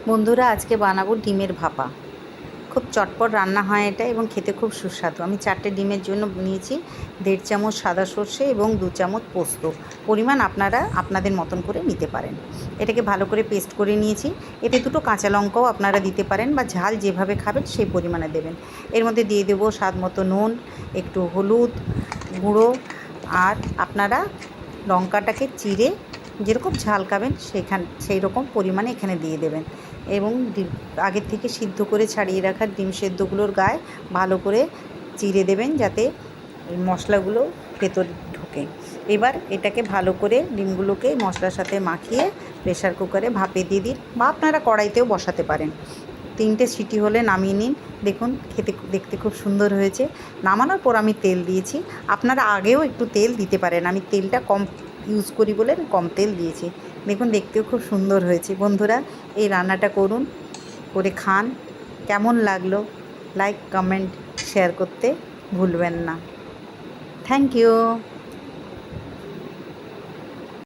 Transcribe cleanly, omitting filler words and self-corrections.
বন্ধুরা, আজকে বানাবো ডিমের ভাপা। খুব চটপট রান্না হয় এটা এবং খেতে খুব সুস্বাদু। আমি 4টে ডিমের জন্য নিয়েছি 1.5 চামচ সাদা সর্ষে এবং 2 চামচ পোস্ত। পরিমাণ আপনারা আপনাদের মতন করে নিতে পারেন। এটাকে ভালো করে পেস্ট করে নিয়েছি। এতে 2টো কাঁচা লঙ্কাও আপনারা দিতে পারেন বা ঝাল যেভাবে খাবেন সেই পরিমাণে দেবেন। এর মধ্যে দিয়ে দেবো স্বাদ মতো নুন, একটু হলুদ গুঁড়ো, আর আপনারা লঙ্কাটাকে চিরে যেরকম ঝাল খাবেন সেই রকম পরিমাণে এখানে দিয়ে দেবেন এবং আগের থেকে সিদ্ধ করে ছাড়িয়ে রাখা ডিম সেদ্ধগুলোর গায়ে ভালো করে চিরে দেবেন যাতে মশলাগুলো ভেতর ঢোকে। এবার এটাকে ভালো করে ডিমগুলোকে মশলার সাথে মাখিয়ে প্রেসার কুকারে ভাপে দিয়ে দিন বা আপনারা কড়াইতেও বসাতে পারেন। 3টে সিটি হলে নামিয়ে নিন। দেখুন দেখতে খুব সুন্দর হয়েছে। নামানোর পর আমি তেল দিয়েছি, আপনারা আগেও একটু তেল দিতে পারেন। আমি তেলটা কম ইউজ করি বলে কম তেল দিয়েছি। দেখুন দেখতেও খুব সুন্দর হয়েছে। বন্ধুরা, এই রান্নাটা করুন, করে খান। কেমন লাগলো লাইক কমেন্ট শেয়ার করতে ভুলবেন না। Thank you.